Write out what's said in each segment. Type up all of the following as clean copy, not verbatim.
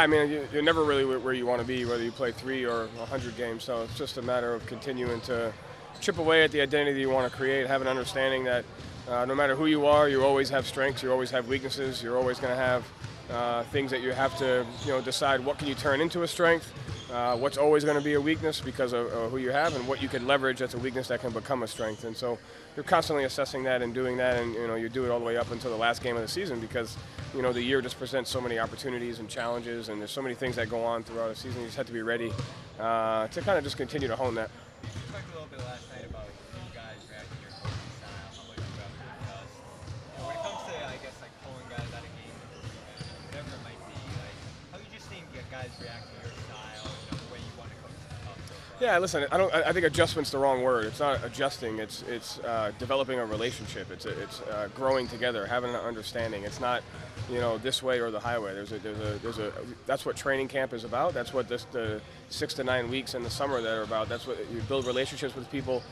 I mean, you're never really where you want to be, whether you play 3 or 100 games. So it's just a matter of continuing to chip away at the identity you want to create, have an understanding that no matter who you are, you always have strengths, you always have weaknesses, you're always going to have things that you have to decide what can you turn into a strength, what's always going to be a weakness because of who you have, and what you can leverage as a weakness that can become a strength. And so you're constantly assessing that and doing that, and you do it all the way up until the last game of the season because the year just presents so many opportunities and challenges, and there's so many things that go on throughout the season. You just have to be ready to kind of just continue to hone that. You talked a little bit last night about you guys reacting to your coaching style, how much you guys adjust. When it comes to, I guess, like pulling guys out of games, whatever it might be, like how you just seeing guys react to your style, the way you want to coach them. Yeah, listen, I think adjustment's the wrong word. It's not adjusting. It's developing a relationship. It's growing together, having an understanding. It's not this way or the highway. That's what training camp is about. That's what the 6 to 9 weeks in the summer that are about. That's what you build relationships with people.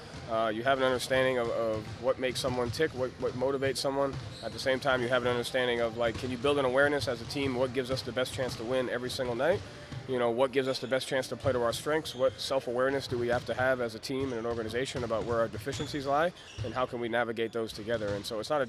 You have an understanding of what makes someone tick, what motivates someone. At the same time, you have an understanding of can you build an awareness as a team? What gives us the best chance to win every single night? What gives us the best chance to play to our strengths? What self-awareness do we have to have as a team and an organization about where our deficiencies lie, and how can we navigate those together? And so it's not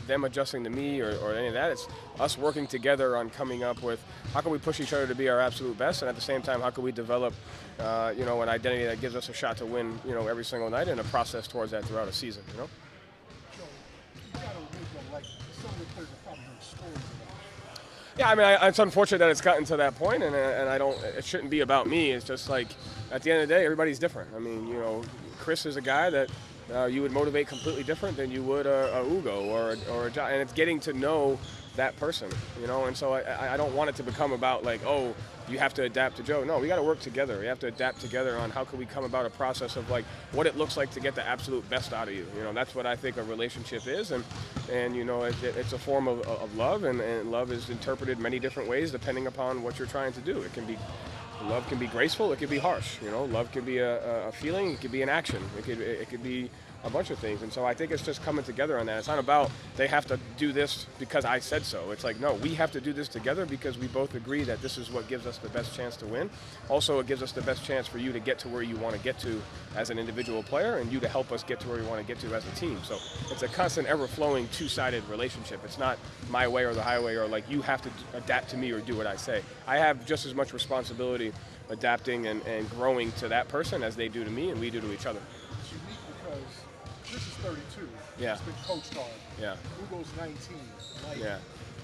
them adjusting to me or any of that. It's us working together on coming up with how can we push each other to be our absolute best, and at the same time, how can we develop an identity that gives us a shot to win every single night, and a process towards that throughout a season. Joe, you got to make some of the players are probably going to score today. Yeah, I mean, it's unfortunate that it's gotten to that point, and it shouldn't be about me. It's just at the end of the day, everybody's different. I mean, Chris is a guy that you would motivate completely different than you would a Ugo or a John, and it's getting to know that person, and so I don't want it to become about you have to adapt to Joe. No, we got to work together. We have to adapt together on how can we come about a process of what it looks like to get the absolute best out of you. That's what I think a relationship is, and it's a form of love, and love is interpreted many different ways depending upon what you're trying to do. Love can be graceful, it can be harsh. Love can be a feeling, it could be an action, it could be a bunch of things. And so I think it's just coming together on that. It's not about they have to do this because I said so. It's no, we have to do this together because we both agree that this is what gives us the best chance to win. Also, it gives us the best chance for you to get to where you want to get to as an individual player, and you to help us get to where we want to get to as a team. So it's a constant, ever-flowing, two-sided relationship. It's not my way or the highway, or you have to adapt to me or do what I say. I have just as much responsibility adapting and growing to that person as they do to me and we do to each other. It's unique because Chris is 32. Yeah. He's been coached on. Yeah. Ugo's 19. Yeah.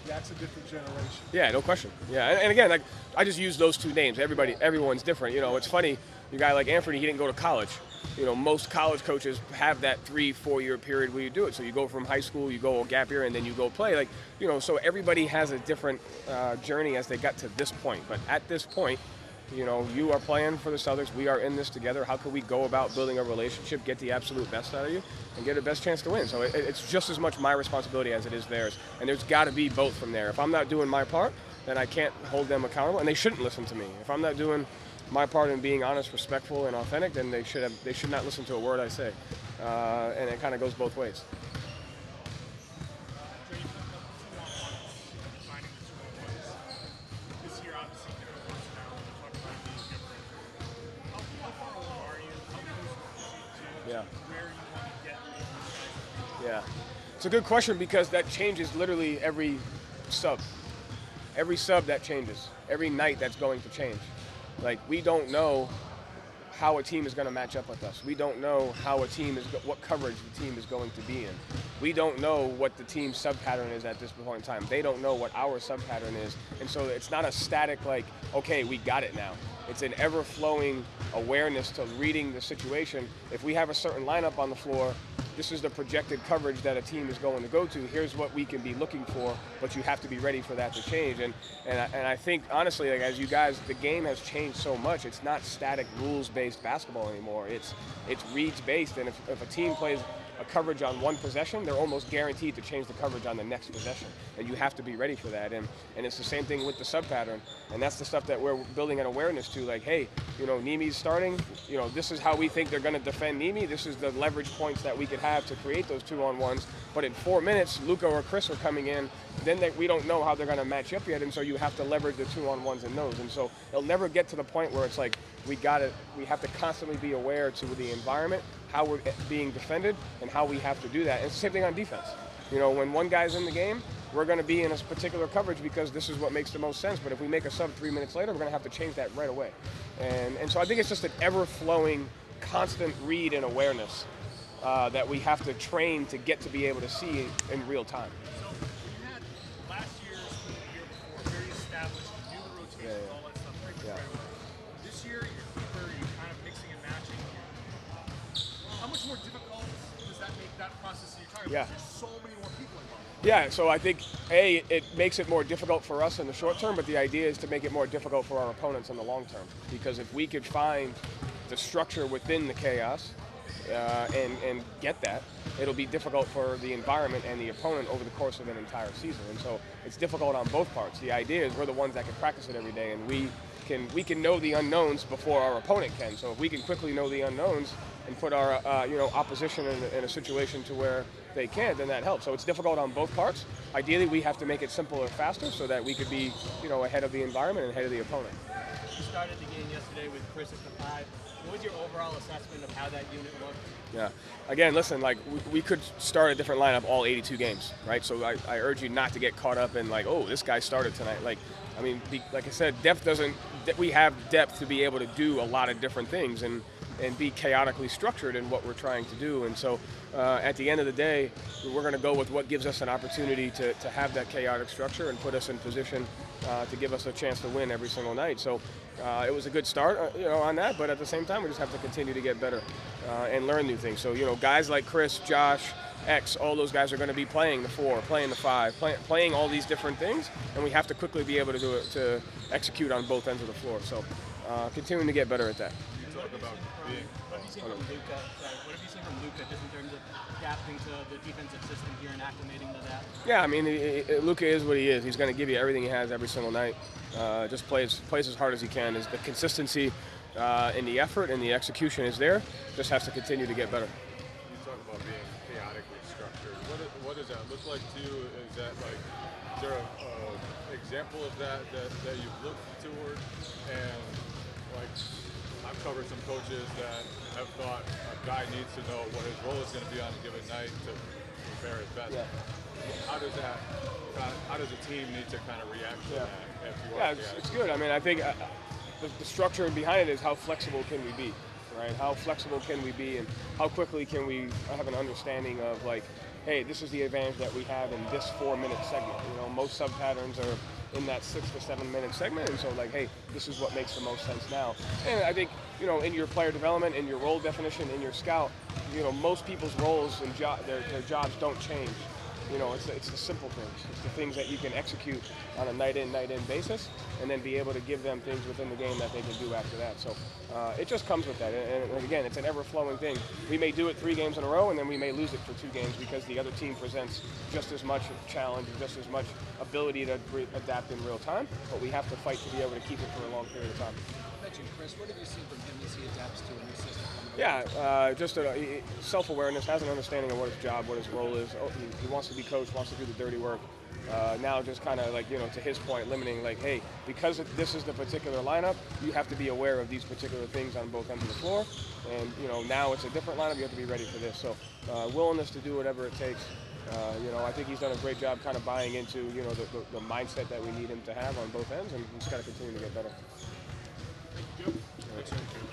That's a different generation. Yeah, no question. Yeah, and again, I just use those two names. Everyone's different. It's funny. A guy like Anthony, he didn't go to college. Most college coaches have that 3-4 year period where you do it. So you go from high school, you go a gap year, and then you go play. So everybody has a different journey as they got to this point. But at this point, you are playing for the Celtics. We are in this together. How can we go about building a relationship, get the absolute best out of you, and get the best chance to win? So it's just as much my responsibility as it is theirs. And there's got to be both from there. If I'm not doing my part, then I can't hold them accountable, and they shouldn't listen to me. If I'm not doing my part in being honest, respectful, and authentic, then they should not listen to a word I say. And it kind of goes both ways. Yeah, it's a good question because that changes literally every sub. Every sub that changes. Every night that's going to change. We don't know how a team is going to match up with us. We don't know what coverage the team is going to be in. We don't know what the team's sub pattern is at this point in time. They don't know what our sub pattern is. And so it's not a static okay, we got it now. It's an ever-flowing awareness to reading the situation. If we have a certain lineup on the floor, this is the projected coverage that a team is going to go to. Here's what we can be looking for, but you have to be ready for that to change. And I think, honestly, as you guys, the game has changed so much. It's not static rules-based basketball anymore. It's reads-based. And if a team plays a coverage on one possession, they're almost guaranteed to change the coverage on the next possession, and you have to be ready for that. And it's the same thing with the sub pattern, and that's the stuff that we're building an awareness to. Like, hey, Nemi's starting. This is how we think they're going to defend Nemi. This is the leverage points that we could have to create those 2-on-1s. But in 4 minutes, Luka or Chris are coming in. Then we don't know how they're going to match up yet, and so you have to leverage the 2-on-1s in those. And so it'll never get to the point where it's like we have to constantly be aware to the environment, how we're being defended, and how we have to do that. And it's the same thing on defense. When one guy's in the game, we're going to be in a particular coverage because this is what makes the most sense. But if we make a sub 3 minutes later, we're going to have to change that right away. And so I think it's just an ever-flowing, constant read and awareness that we have to train to get to be able to see in real time. So you had last year's the year before very established, you knew the rotations, all that stuff pretty much right away. This year, you're kind of mixing and matching. How much more difficult does that make that process you're talking about? There's so many more people involved. Yeah, so I think, it makes it more difficult for us in the short term, but the idea is to make it more difficult for our opponents in the long term. Because if we could find the structure within the chaos and get that, it'll be difficult for the environment and the opponent over the course of an entire season. And so it's difficult on both parts. The idea is we're the ones that can practice it every day, and we can know the unknowns before our opponent can. So if we can quickly know the unknowns and put our opposition in a situation to where they can't, then that helps. So it's difficult on both parts. Ideally, we have to make it simpler, faster, so that we could be ahead of the environment and ahead of the opponent. You started the game yesterday with Chris at the 5. What was your overall assessment of how that unit looked? Yeah. Again, listen, like we could start a different lineup all 82 games, right? So I urge you not to get caught up in like, oh, this guy started tonight. Like I said, we have depth to be able to do a lot of different things and be chaotically structured in what we're trying to do. And so at the end of the day, we're going to go with what gives us an opportunity to have that chaotic structure and put us in position to give us a chance to win every single night. So it was a good start, on that, but at the same time, we just have to continue to get better and learn new things. So, guys like Chris, Josh, X, all those guys are going to be playing the 4, playing the 5, playing all these different things, and we have to quickly be able to do it, to execute on both ends of the floor. So continuing to get better at that. Talk about being. What have you seen from Luka? What have you seen from Luka just in terms of adapting to the defensive system here and acclimating to that? Yeah, I mean, Luka is what he is. He's going to give you everything he has every single night. Just plays as hard as he can. The consistency and the effort and the execution is there. Just has to continue to get better. You talk about being chaotically structured. What does that look like to you? Is there an example of that you've looked toward? And I've covered some coaches that have thought a guy needs to know what his role is going to be on a given night to prepare his best. Yeah. How does a team need to kind of react to that? If you Yeah, it's good. I mean, I think the structure behind it is how flexible can we be, right? How flexible can we be, and how quickly can we have an understanding of hey, this is the advantage that we have in this 4-minute segment. Most sub patterns are in that 6 to 7 minute segment, and so hey, this is what makes the most sense now. And I think in your player development, in your role definition, in your scout, most people's roles and their jobs don't change. It's the simple things. It's the things that you can execute on a night in basis, and then be able to give them things within the game that they can do after that. So it just comes with that. And again, it's an ever-flowing thing. We may do it 3 games in a row, and then we may lose it for 2 games because the other team presents just as much challenge and just as much ability to adapt in real time. But we have to fight to be able to keep it for a long period of time. Chris, what have you seen from him as he adapts to a new system? Yeah, just self-awareness, has an understanding of what his job, what his role is. He wants to be coached, wants to do the dirty work. Now just kind of to his point, limiting hey, because this is the particular lineup, you have to be aware of these particular things on both ends of the floor. And, now it's a different lineup, you have to be ready for this. So willingness to do whatever it takes. I think he's done a great job kind of buying into, the mindset that we need him to have on both ends, and he's got to continue to get better. Thank you.